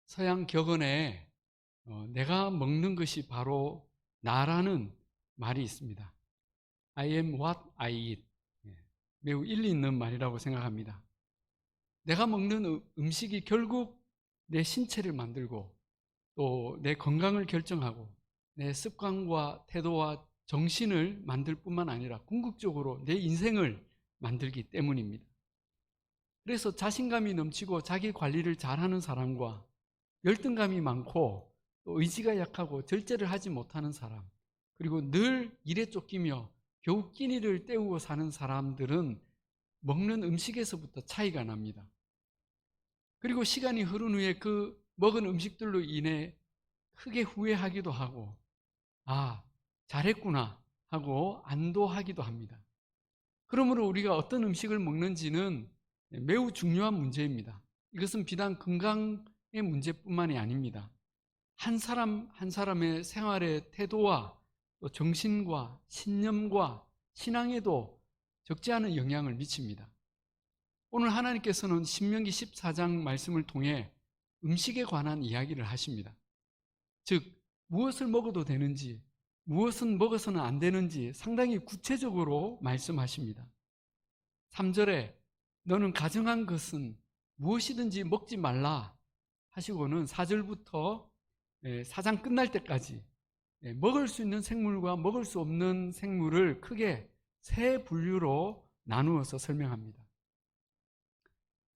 서양 격언에 내가 먹는 것이 바로 나라는 말이 있습니다. I am what I eat. 예, 매우 일리 있는 말이라고 생각합니다. 내가 먹는 음식이 결국 내 신체를 만들고 또 내 건강을 결정하고 내 습관과 태도와 정신을 만들 뿐만 아니라 궁극적으로 내 인생을 만들기 때문입니다. 그래서 자신감이 넘치고 자기 관리를 잘하는 사람과 열등감이 많고 또 의지가 약하고 절제를 하지 못하는 사람, 그리고 늘 일에 쫓기며 겨우 끼니를 때우고 사는 사람들은 먹는 음식에서부터 차이가 납니다. 그리고 시간이 흐른 후에 그 먹은 음식들로 인해 크게 후회하기도 하고, 아, 잘했구나 하고 안도하기도 합니다. 그러므로 우리가 어떤 음식을 먹는지는 매우 중요한 문제입니다. 이것은 비단 건강의 문제뿐만이 아닙니다. 한 사람 한 사람의 생활의 태도와 또 정신과 신념과 신앙에도 적지 않은 영향을 미칩니다. 오늘 하나님께서는 신명기 14장 말씀을 통해 음식에 관한 이야기를 하십니다. 즉, 무엇을 먹어도 되는지, 무엇은 먹어서는 안 되는지 상당히 구체적으로 말씀하십니다. 3절에 너는 가정한 것은 무엇이든지 먹지 말라 하시고는 4절부터 4장 끝날 때까지 먹을 수 있는 생물과 먹을 수 없는 생물을 크게 세 분류로 나누어서 설명합니다.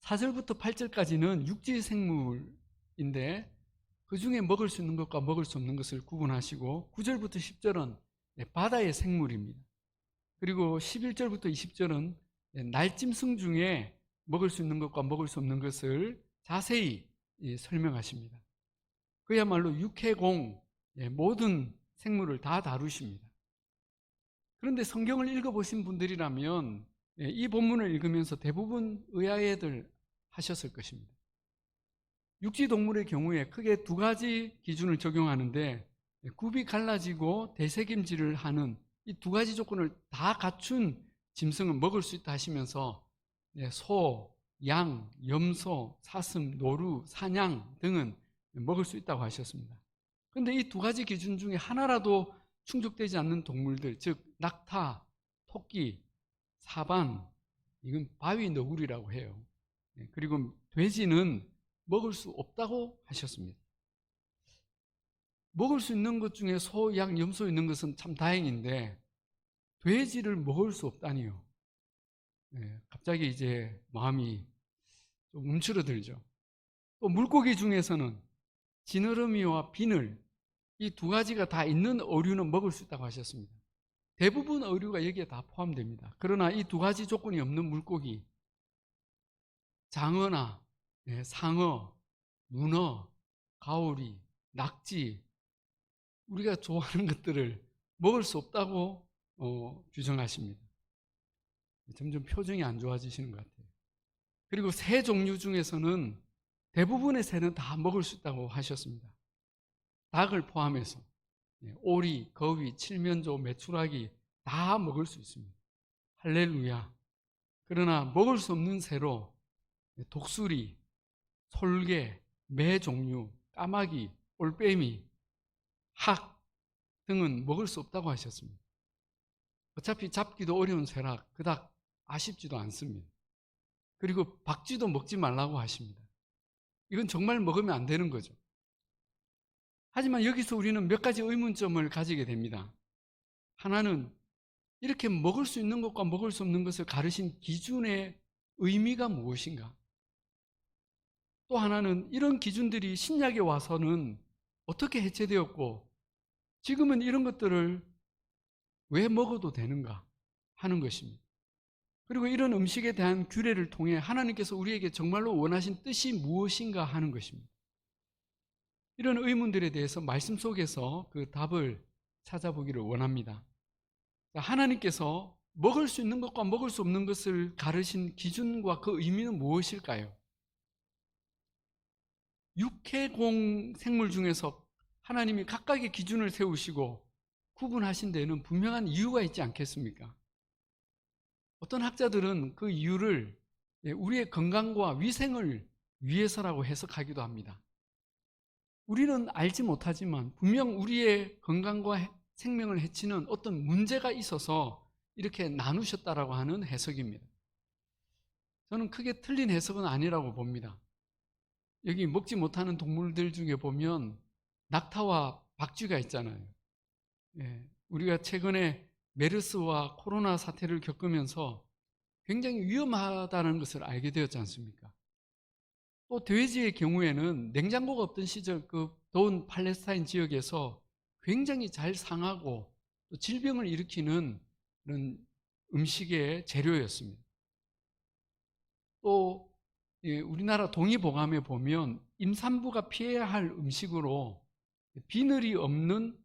4절부터 8절까지는 육지 생물인데 그 중에 먹을 수 있는 것과 먹을 수 없는 것을 구분하시고 9절부터 10절은 바다의 생물입니다. 그리고 11절부터 20절은 날짐승 중에 먹을 수 있는 것과 먹을 수 없는 것을 자세히 설명하십니다. 그야말로 육해공 모든 생물을 다 다루십니다. 그런데 성경을 읽어보신 분들이라면 이 본문을 읽으면서 대부분 의아해들 하셨을 것입니다. 육지 동물의 경우에 크게 두 가지 기준을 적용하는데 굽이 갈라지고 대새김질을 하는 이 두 가지 조건을 다 갖춘 짐승은 먹을 수 있다 하시면서 소, 양, 염소, 사슴, 노루, 사냥 등은 먹을 수 있다고 하셨습니다. 그런데 이 두 가지 기준 중에 하나라도 충족되지 않는 동물들, 즉 낙타, 토끼, 사반, 이건 바위 너구리라고 해요. 그리고 돼지는 먹을 수 없다고 하셨습니다. 먹을 수 있는 것 중에 소, 양, 염소 있는 것은 참 다행인데 돼지를 먹을 수 없다니요. 갑자기 이제 마음이 좀 움츠러들죠. 또 물고기 중에서는 지느러미와 비늘 이 두 가지가 다 있는 어류는 먹을 수 있다고 하셨습니다. 대부분 어류가 여기에 다 포함됩니다. 그러나 이 두 가지 조건이 없는 물고기, 장어나 상어, 문어, 가오리, 낙지, 우리가 좋아하는 것들을 먹을 수 없다고 규정하십니다. 점점 표정이 안 좋아지시는 것 같아요. 그리고 새 종류 중에서는 대부분의 새는 다 먹을 수 있다고 하셨습니다. 닭을 포함해서 오리, 거위, 칠면조, 메추라기 다 먹을 수 있습니다. 할렐루야. 그러나 먹을 수 없는 새로 독수리, 솔개, 매 종류, 까마귀, 올빼미, 학 등은 먹을 수 없다고 하셨습니다. 어차피 잡기도 어려운 새라 그닥 아쉽지도 않습니다. 그리고 박쥐도 먹지 말라고 하십니다. 이건 정말 먹으면 안 되는 거죠. 하지만 여기서 우리는 몇 가지 의문점을 가지게 됩니다. 하나는 이렇게 먹을 수 있는 것과 먹을 수 없는 것을 가르신 기준의 의미가 무엇인가? 또 하나는 이런 기준들이 신약에 와서는 어떻게 해체되었고 지금은 이런 것들을 왜 먹어도 되는가 하는 것입니다. 그리고 이런 음식에 대한 규례를 통해 하나님께서 우리에게 정말로 원하신 뜻이 무엇인가 하는 것입니다. 이런 의문들에 대해서 말씀 속에서 그 답을 찾아보기를 원합니다. 하나님께서 먹을 수 있는 것과 먹을 수 없는 것을 가르신 기준과 그 의미는 무엇일까요? 육해공 생물 중에서 하나님이 각각의 기준을 세우시고 구분하신 데에는 분명한 이유가 있지 않겠습니까? 어떤 학자들은 그 이유를 우리의 건강과 위생을 위해서라고 해석하기도 합니다. 우리는 알지 못하지만 분명 우리의 건강과 생명을 해치는 어떤 문제가 있어서 이렇게 나누셨다라고 하는 해석입니다. 저는 크게 틀린 해석은 아니라고 봅니다. 여기 먹지 못하는 동물들 중에 보면 낙타와 박쥐가 있잖아요. 예, 우리가 최근에 메르스와 코로나 사태를 겪으면서 굉장히 위험하다는 것을 알게 되었지 않습니까? 또 돼지의 경우에는 냉장고가 없던 시절 그 더운 팔레스타인 지역에서 굉장히 잘 상하고 또 질병을 일으키는 그런 음식의 재료였습니다. 또 우리나라 동의보감에 보면 임산부가 피해야 할 음식으로 비늘이 없는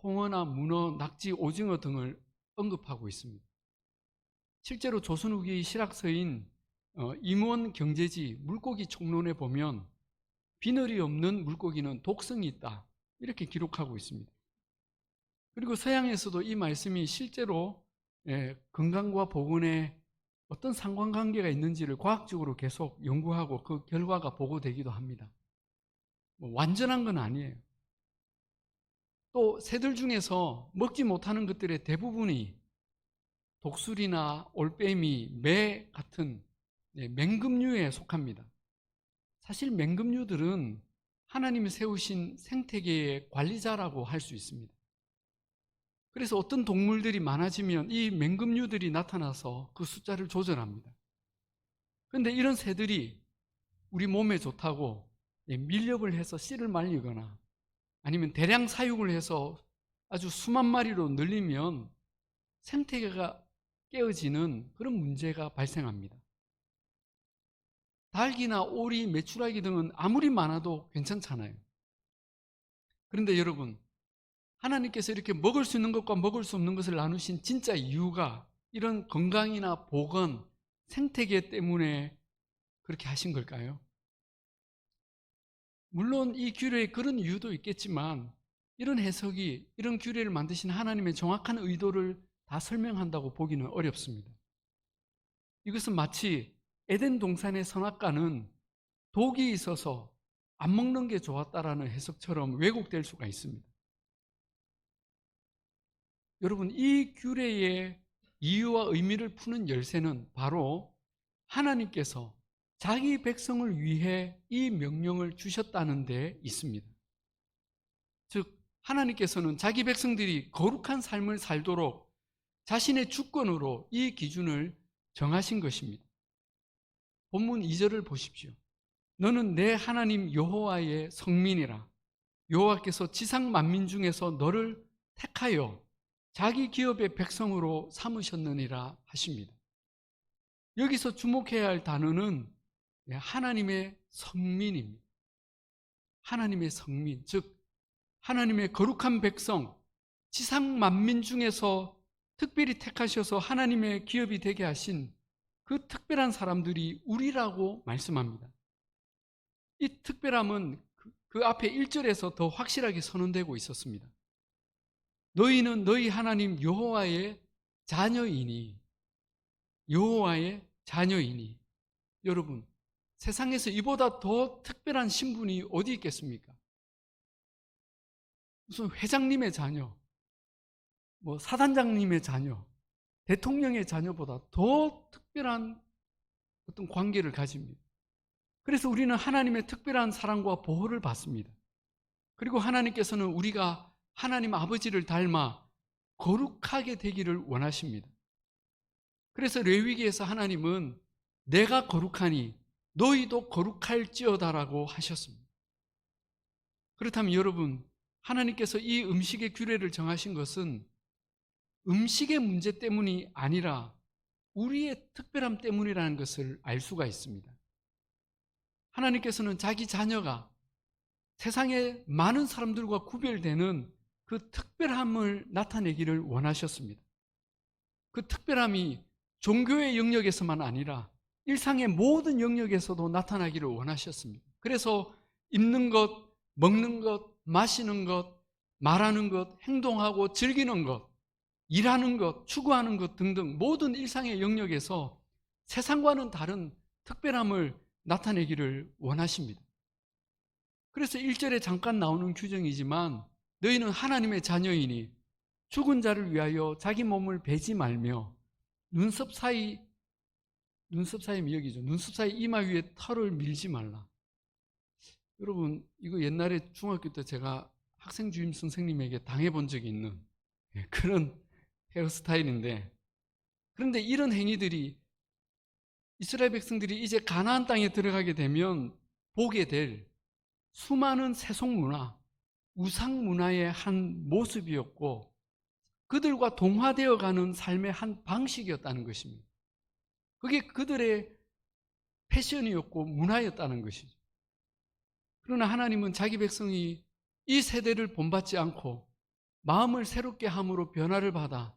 홍어나 문어, 낙지, 오징어 등을 언급하고 있습니다. 실제로 조선 후기 실학서인 임원 경제지 물고기 총론에 보면 비늘이 없는 물고기는 독성이 있다 이렇게 기록하고 있습니다. 그리고 서양에서도 이 말씀이 실제로 건강과 보건에 어떤 상관관계가 있는지를 과학적으로 계속 연구하고 그 결과가 보고되기도 합니다. 완전한 건 아니에요. 또 새들 중에서 먹지 못하는 것들의 대부분이 독수리나 올빼미, 매 같은 맹금류에 속합니다. 사실 맹금류들은 하나님이 세우신 생태계의 관리자라고 할 수 있습니다. 그래서 어떤 동물들이 많아지면 이 맹금류들이 나타나서 그 숫자를 조절합니다. 그런데 이런 새들이 우리 몸에 좋다고 밀렵을 해서 씨를 말리거나 아니면 대량 사육을 해서 아주 수만 마리로 늘리면 생태계가 깨어지는 그런 문제가 발생합니다. 닭이나 오리, 메추라기 등은 아무리 많아도 괜찮잖아요. 그런데 여러분, 하나님께서 이렇게 먹을 수 있는 것과 먹을 수 없는 것을 나누신 진짜 이유가 이런 건강이나 보건, 생태계 때문에 그렇게 하신 걸까요? 물론 이 규례에 그런 이유도 있겠지만 이런 해석이 이런 규례를 만드신 하나님의 정확한 의도를 다 설명한다고 보기는 어렵습니다. 이것은 마치 에덴 동산의 선악과는 독이 있어서 안 먹는 게 좋았다라는 해석처럼 왜곡될 수가 있습니다. 여러분, 이 규례의 이유와 의미를 푸는 열쇠는 바로 하나님께서 자기 백성을 위해 이 명령을 주셨다는 데 있습니다. 즉, 하나님께서는 자기 백성들이 거룩한 삶을 살도록 자신의 주권으로 이 기준을 정하신 것입니다. 본문 2절을 보십시오. 너는 내 하나님 여호와의 성민이라. 여호와께서 지상 만민 중에서 너를 택하여 자기 기업의 백성으로 삼으셨느니라 하십니다. 여기서 주목해야 할 단어는 하나님의 성민입니다. 하나님의 성민, 즉 하나님의 거룩한 백성, 지상 만민 중에서 특별히 택하셔서 하나님의 기업이 되게 하신 그 특별한 사람들이 우리라고 말씀합니다. 이 특별함은 그 앞에 1절에서 더 확실하게 선언되고 있었습니다. 너희는 너희 하나님 여호와의 자녀이니, 여호와의 자녀이니. 여러분, 세상에서 이보다 더 특별한 신분이 어디 있겠습니까? 무슨 회장님의 자녀, 사단장님의 자녀, 대통령의 자녀보다 더 특별한 어떤 관계를 가집니다. 그래서 우리는 하나님의 특별한 사랑과 보호를 받습니다. 그리고 하나님께서는 우리가 하나님 아버지를 닮아 거룩하게 되기를 원하십니다. 그래서 레위기에서 하나님은 내가 거룩하니 너희도 거룩할지어다라고 하셨습니다. 그렇다면 여러분, 하나님께서 이 음식의 규례를 정하신 것은 음식의 문제 때문이 아니라 우리의 특별함 때문이라는 것을 알 수가 있습니다. 하나님께서는 자기 자녀가 세상의 많은 사람들과 구별되는 그 특별함을 나타내기를 원하셨습니다. 그 특별함이 종교의 영역에서만 아니라 일상의 모든 영역에서도 나타나기를 원하셨습니다. 그래서 입는 것, 먹는 것, 마시는 것, 말하는 것, 행동하고 즐기는 것, 일하는 것, 추구하는 것 등등 모든 일상의 영역에서 세상과는 다른 특별함을 나타내기를 원하십니다. 그래서 1절에 잠깐 나오는 규정이지만 너희는 하나님의 자녀이니 죽은 자를 위하여 자기 몸을 베지 말며 눈썹 사이 여기죠. 눈썹 사이 이마 위에 털을 밀지 말라. 여러분, 이거 옛날에 중학교 때 제가 학생 주임 선생님에게 당해본 적이 있는 그런 헤어스타일인데, 그런데 이런 행위들이 이스라엘 백성들이 이제 가나안 땅에 들어가게 되면 보게 될 수많은 세속 문화, 우상 문화의 한 모습이었고 그들과 동화되어 가는 삶의 한 방식이었다는 것입니다. 그게 그들의 패션이었고 문화였다는 것이죠. 그러나 하나님은 자기 백성이 이 세대를 본받지 않고 마음을 새롭게 함으로 변화를 받아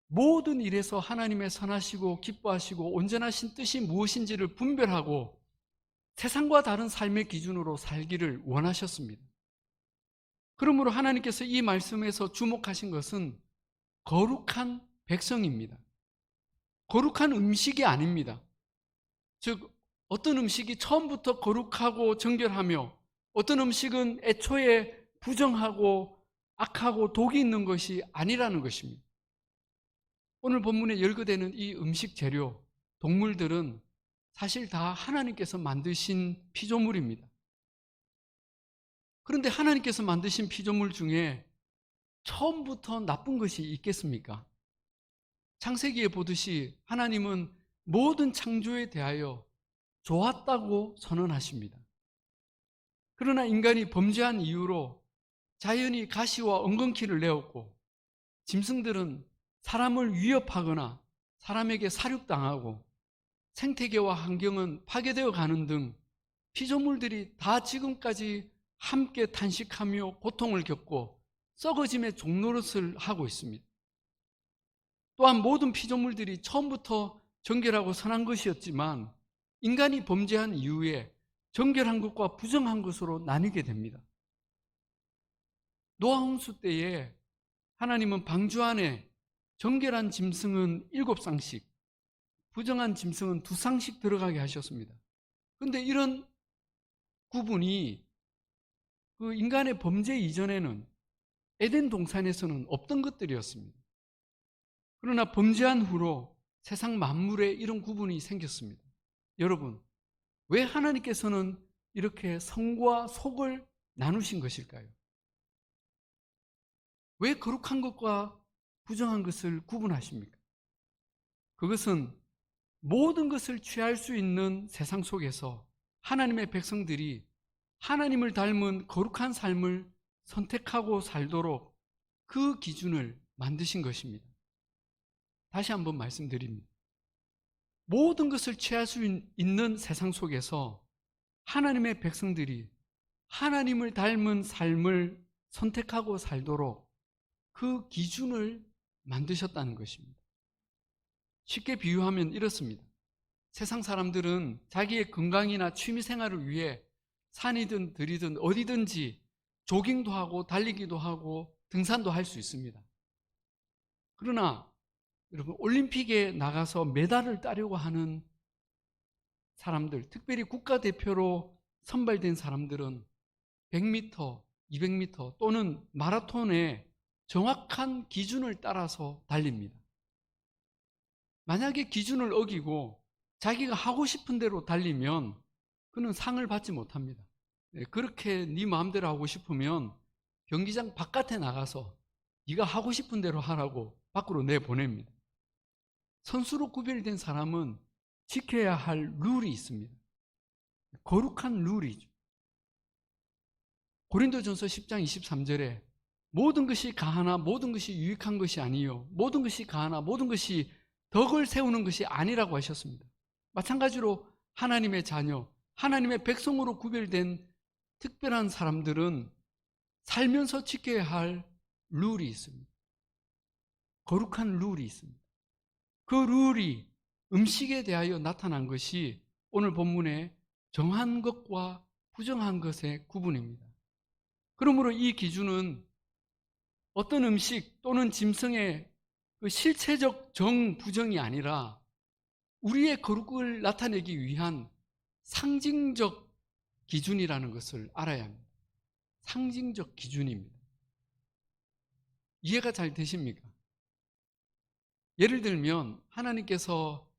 모든 일에서 하나님의 선하시고 기뻐하시고 온전하신 뜻이 무엇인지를 분별하고 세상과 다른 삶의 기준으로 살기를 원하셨습니다. 그러므로 하나님께서 이 말씀에서 주목하신 것은 거룩한 백성입니다. 거룩한 음식이 아닙니다. 즉 어떤 음식이 처음부터 거룩하고 정결하며 어떤 음식은 애초에 부정하고 악하고 독이 있는 것이 아니라는 것입니다. 오늘 본문에 열거되는 이 음식 재료, 동물들은 사실 다 하나님께서 만드신 피조물입니다. 그런데 하나님께서 만드신 피조물 중에 처음부터 나쁜 것이 있겠습니까? 창세기에 보듯이 하나님은 모든 창조에 대하여 좋았다고 선언하십니다. 그러나 인간이 범죄한 이유로 자연이 가시와 엉겅퀴를 내었고 짐승들은 사람을 위협하거나 사람에게 사륙당하고 생태계와 환경은 파괴되어 가는 등 피조물들이 다 지금까지 함께 탄식하며 고통을 겪고 썩어짐의 종노릇을 하고 있습니다. 또한 모든 피조물들이 처음부터 정결하고 선한 것이었지만 인간이 범죄한 이후에 정결한 것과 부정한 것으로 나뉘게 됩니다. 노아 홍수 때에 하나님은 방주 안에 정결한 짐승은 7쌍씩, 부정한 짐승은 2쌍씩 들어가게 하셨습니다. 그런데 이런 구분이 그 인간의 범죄 이전에는 에덴 동산에서는 없던 것들이었습니다. 그러나 범죄한 후로 세상 만물에 이런 구분이 생겼습니다. 여러분, 왜 하나님께서는 이렇게 성과 속을 나누신 것일까요? 왜 거룩한 것과 부정한 것을 구분하십니까? 그것은 모든 것을 취할 수 있는 세상 속에서 하나님의 백성들이 하나님을 닮은 거룩한 삶을 선택하고 살도록 그 기준을 만드신 것입니다. 다시 한번 말씀드립니다. 모든 것을 취할 수 있는 세상 속에서 하나님의 백성들이 하나님을 닮은 삶을 선택하고 살도록 그 기준을 만드셨다는 것입니다. 쉽게 비유하면 이렇습니다. 세상 사람들은 자기의 건강이나 취미 생활을 위해 산이든 들이든 어디든지 조깅도 하고 달리기도 하고 등산도 할 수 있습니다. 그러나 여러분, 올림픽에 나가서 메달을 따려고 하는 사람들, 특별히 국가대표로 선발된 사람들은 100m, 200m 또는 마라톤의 정확한 기준을 따라서 달립니다. 만약에 기준을 어기고 자기가 하고 싶은 대로 달리면 그는 상을 받지 못합니다. 그렇게 네 마음대로 하고 싶으면 경기장 바깥에 나가서 네가 하고 싶은 대로 하라고 밖으로 내보냅니다. 선수로 구별된 사람은 지켜야 할 룰이 있습니다. 거룩한 룰이죠. 고린도전서 10장 23절에 모든 것이 가하나 모든 것이 유익한 것이 아니요 모든 것이 가하나 모든 것이 덕을 세우는 것이 아니라고 하셨습니다. 마찬가지로 하나님의 자녀, 하나님의 백성으로 구별된 특별한 사람들은 살면서 지켜야 할 룰이 있습니다. 거룩한 룰이 있습니다. 그 룰이 음식에 대하여 나타난 것이 오늘 본문의 정한 것과 부정한 것의 구분입니다. 그러므로 이 기준은 어떤 음식 또는 짐승의 그 실체적 정, 부정이 아니라 우리의 거룩을 나타내기 위한 상징적 기준이라는 것을 알아야 합니다. 상징적 기준입니다. 이해가 잘 되십니까? 예를 들면 하나님께서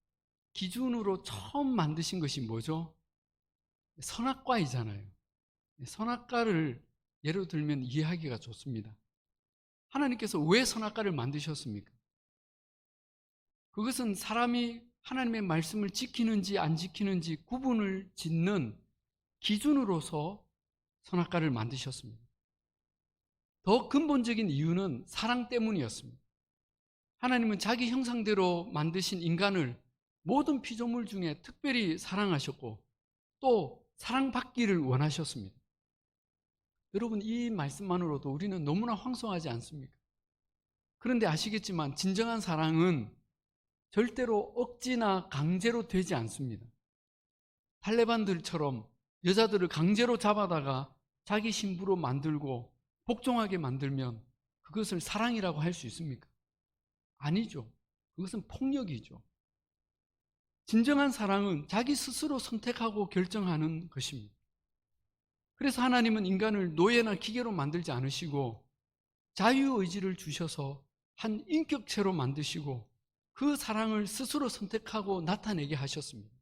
기준으로 처음 만드신 것이 뭐죠? 선악과이잖아요. 선악과를 예로 들면 이해하기가 좋습니다. 하나님께서 왜 선악과를 만드셨습니까? 그것은 사람이 하나님의 말씀을 지키는지 안 지키는지 구분을 짓는 기준으로서 선악과를 만드셨습니다. 더 근본적인 이유는 사랑 때문이었습니다. 하나님은 자기 형상대로 만드신 인간을 모든 피조물 중에 특별히 사랑하셨고 또 사랑받기를 원하셨습니다. 여러분, 이 말씀만으로도 우리는 너무나 황송하지 않습니까? 그런데 아시겠지만 진정한 사랑은 절대로 억지나 강제로 되지 않습니다. 탈레반들처럼 여자들을 강제로 잡아다가 자기 신부로 만들고 복종하게 만들면 그것을 사랑이라고 할 수 있습니까? 아니죠. 그것은 폭력이죠. 진정한 사랑은 자기 스스로 선택하고 결정하는 것입니다. 그래서 하나님은 인간을 노예나 기계로 만들지 않으시고 자유의지를 주셔서 한 인격체로 만드시고 그 사랑을 스스로 선택하고 나타내게 하셨습니다.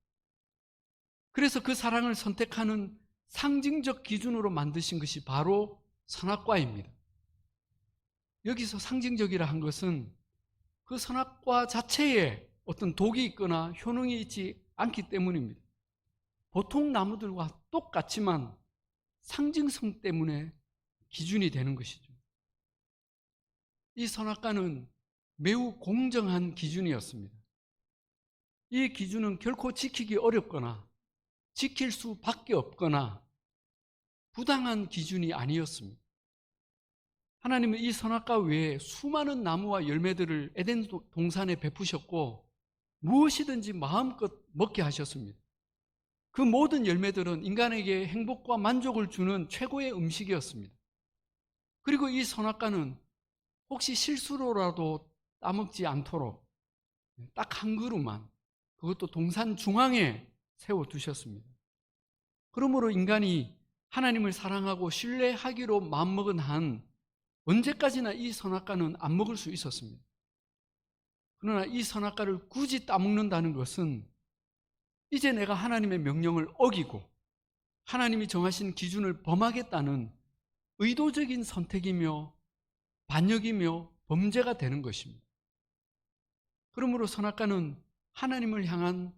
그래서 그 사랑을 선택하는 상징적 기준으로 만드신 것이 바로 선악과입니다. 여기서 상징적이라 한 것은 그 선악과 자체에 어떤 독이 있거나 효능이 있지 않기 때문입니다. 보통 나무들과 똑같지만 상징성 때문에 기준이 되는 것이죠. 이 선악과는 매우 공정한 기준이었습니다. 이 기준은 결코 지키기 어렵거나 지킬 수밖에 없거나 부당한 기준이 아니었습니다. 하나님은 이 선악과 외에 수많은 나무와 열매들을 에덴 동산에 베푸셨고 무엇이든지 마음껏 먹게 하셨습니다. 그 모든 열매들은 인간에게 행복과 만족을 주는 최고의 음식이었습니다. 그리고 이 선악과는 혹시 실수로라도 따먹지 않도록 딱 한 그루만, 그것도 동산 중앙에 세워두셨습니다. 그러므로 인간이 하나님을 사랑하고 신뢰하기로 마음먹은 한 언제까지나 이 선악과는 안 먹을 수 있었습니다. 그러나 이 선악과를 굳이 따먹는다는 것은 이제 내가 하나님의 명령을 어기고 하나님이 정하신 기준을 범하겠다는 의도적인 선택이며 반역이며 범죄가 되는 것입니다. 그러므로 선악과는 하나님을 향한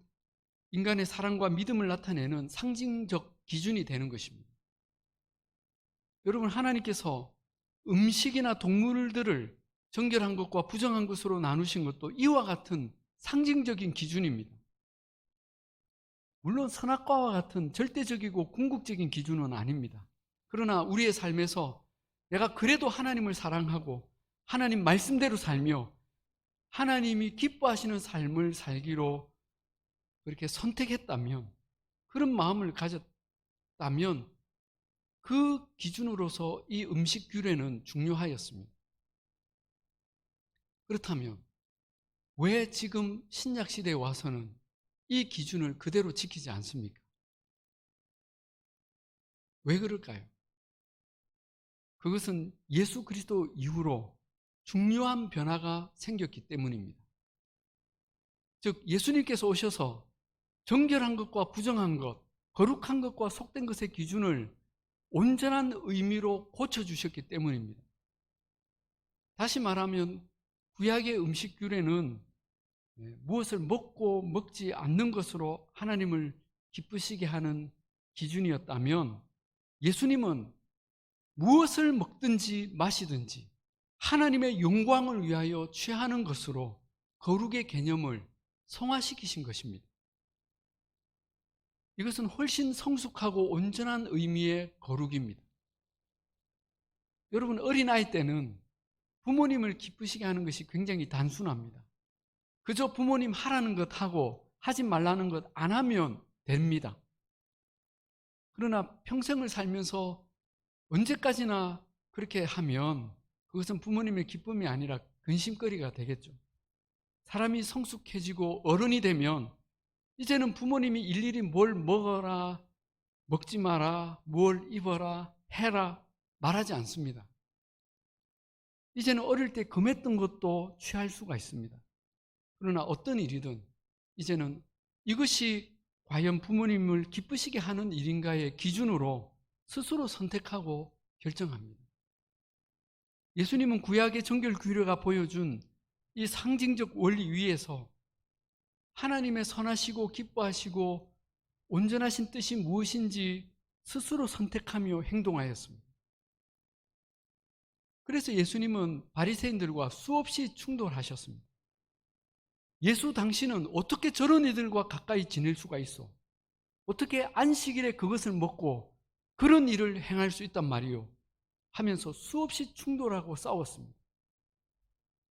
인간의 사랑과 믿음을 나타내는 상징적 기준이 되는 것입니다. 여러분, 하나님께서 음식이나 동물들을 정결한 것과 부정한 것으로 나누신 것도 이와 같은 상징적인 기준입니다. 물론 선악과와 같은 절대적이고 궁극적인 기준은 아닙니다. 그러나 우리의 삶에서 내가 그래도 하나님을 사랑하고 하나님 말씀대로 살며 하나님이 기뻐하시는 삶을 살기로 그렇게 선택했다면, 그런 마음을 가졌다면 그 기준으로서 이 음식 규례는 중요하였습니다. 그렇다면 왜 지금 신약 시대에 와서는 이 기준을 그대로 지키지 않습니까? 왜 그럴까요? 그것은 예수 그리스도 이후로 중요한 변화가 생겼기 때문입니다. 즉, 예수님께서 오셔서 정결한 것과 부정한 것, 거룩한 것과 속된 것의 기준을 온전한 의미로 고쳐주셨기 때문입니다. 다시 말하면 구약의 음식 규례는 무엇을 먹고 먹지 않는 것으로 하나님을 기쁘시게 하는 기준이었다면, 예수님은 무엇을 먹든지 마시든지 하나님의 영광을 위하여 취하는 것으로 거룩의 개념을 성화시키신 것입니다. 이것은 훨씬 성숙하고 온전한 의미의 거룩입니다. 여러분, 어린아이 때는 부모님을 기쁘시게 하는 것이 굉장히 단순합니다. 그저 부모님 하라는 것 하고 하지 말라는 것 안 하면 됩니다. 그러나 평생을 살면서 언제까지나 그렇게 하면 그것은 부모님의 기쁨이 아니라 근심거리가 되겠죠. 사람이 성숙해지고 어른이 되면 이제는 부모님이 일일이 뭘 먹어라, 먹지 마라, 뭘 입어라, 해라 말하지 않습니다. 이제는 어릴 때 금했던 것도 취할 수가 있습니다. 그러나 어떤 일이든 이제는 이것이 과연 부모님을 기쁘시게 하는 일인가의 기준으로 스스로 선택하고 결정합니다. 예수님은 구약의 정결 규례가 보여준 이 상징적 원리 위에서 하나님의 선하시고 기뻐하시고 온전하신 뜻이 무엇인지 스스로 선택하며 행동하였습니다. 그래서 예수님은 바리새인들과 수없이 충돌하셨습니다. 예수 당신은 어떻게 저런 이들과 가까이 지낼 수가 있어? 어떻게 안식일에 그것을 먹고 그런 일을 행할 수 있단 말이요? 하면서 수없이 충돌하고 싸웠습니다.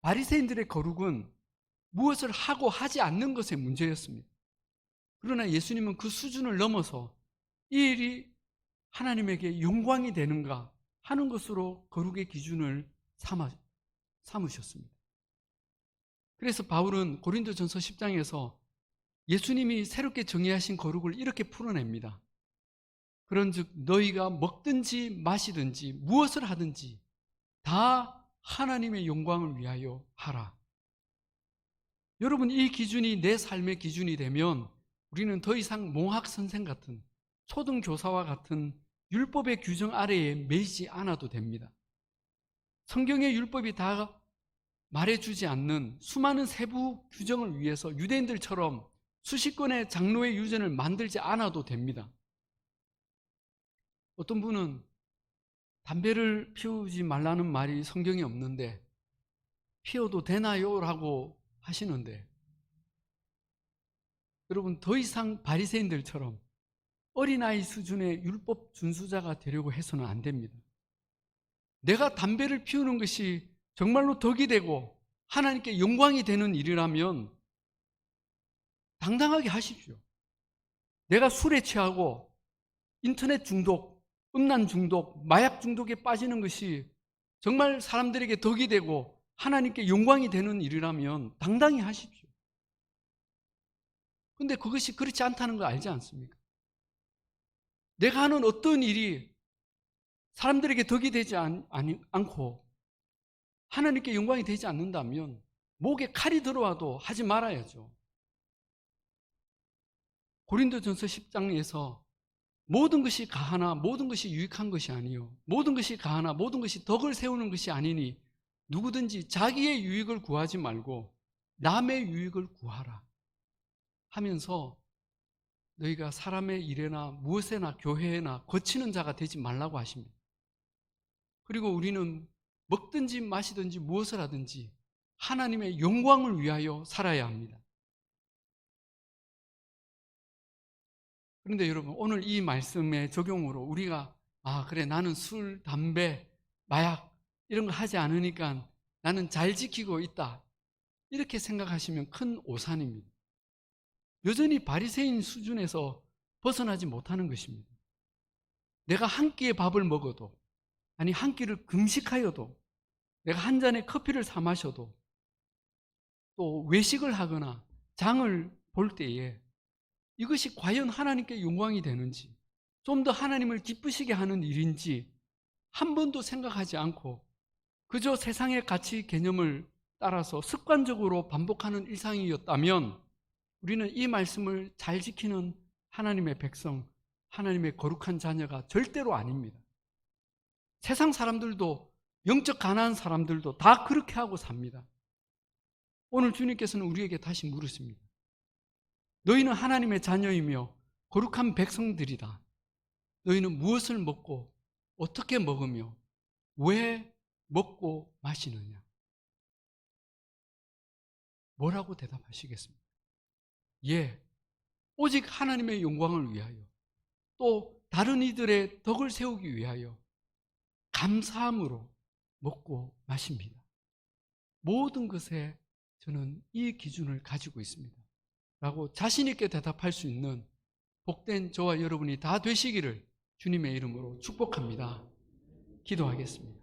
바리새인들의 거룩은 무엇을 하고 하지 않는 것의 문제였습니다. 그러나 예수님은 그 수준을 넘어서 이 일이 하나님에게 영광이 되는가 하는 것으로 거룩의 기준을 삼으셨습니다. 그래서 바울은 고린도전서 10장에서 예수님이 새롭게 정의하신 거룩을 이렇게 풀어냅니다. 그런즉 너희가 먹든지 마시든지 무엇을 하든지 다 하나님의 영광을 위하여 하라. 여러분, 이 기준이 내 삶의 기준이 되면 우리는 더 이상 몽학 선생 같은 초등교사와 같은 율법의 규정 아래에 매이지 않아도 됩니다. 성경의 율법이 다 말해주지 않는 수많은 세부 규정을 위해서 유대인들처럼 수십 건의 장로의 유전을 만들지 않아도 됩니다. 어떤 분은 담배를 피우지 말라는 말이 성경에 없는데 피워도 되나요? 라고 하시는데, 여러분, 더 이상 바리새인들처럼 어린아이 수준의 율법 준수자가 되려고 해서는 안 됩니다. 내가 담배를 피우는 것이 정말로 덕이 되고 하나님께 영광이 되는 일이라면 당당하게 하십시오. 내가 술에 취하고 인터넷 중독, 음란 중독, 마약 중독에 빠지는 것이 정말 사람들에게 덕이 되고 하나님께 영광이 되는 일이라면 당당히 하십시오. 그런데 그것이 그렇지 않다는 거 알지 않습니까? 내가 하는 어떤 일이 사람들에게 덕이 되지 않고 하나님께 영광이 되지 않는다면 목에 칼이 들어와도 하지 말아야죠. 고린도전서 10장에서 모든 것이 가하나 모든 것이 유익한 것이 아니요 모든 것이 가하나 모든 것이 덕을 세우는 것이 아니니 누구든지 자기의 유익을 구하지 말고 남의 유익을 구하라 하면서 너희가 사람의 일에나 무엇에나 교회에나 거치는 자가 되지 말라고 하십니다. 그리고 우리는 먹든지 마시든지 무엇을 하든지 하나님의 영광을 위하여 살아야 합니다. 그런데 여러분, 오늘 이 말씀의 적용으로 우리가 그래, 나는 술, 담배, 마약 이런 거 하지 않으니까 나는 잘 지키고 있다, 이렇게 생각하시면 큰 오산입니다. 여전히 바리새인 수준에서 벗어나지 못하는 것입니다. 내가 한 끼의 밥을 먹어도, 아니 한 끼를 금식하여도, 내가 한 잔의 커피를 사 마셔도, 또 외식을 하거나 장을 볼 때에 이것이 과연 하나님께 영광이 되는지, 좀 더 하나님을 기쁘시게 하는 일인지 한 번도 생각하지 않고 그저 세상의 가치 개념을 따라서 습관적으로 반복하는 일상이었다면 우리는 이 말씀을 잘 지키는 하나님의 백성, 하나님의 거룩한 자녀가 절대로 아닙니다. 세상 사람들도, 영적 가난한 사람들도 다 그렇게 하고 삽니다. 오늘 주님께서는 우리에게 다시 물으십니다. 너희는 하나님의 자녀이며 거룩한 백성들이다. 너희는 무엇을 먹고 어떻게 먹으며 왜 먹고 마시느냐? 뭐라고 대답하시겠습니까? 예, 오직 하나님의 영광을 위하여, 또 다른 이들의 덕을 세우기 위하여 감사함으로 먹고 마십니다. 모든 것에 저는 이 기준을 가지고 있습니다 라고 자신 있게 대답할 수 있는 복된 저와 여러분이 다 되시기를 주님의 이름으로 축복합니다. 기도하겠습니다.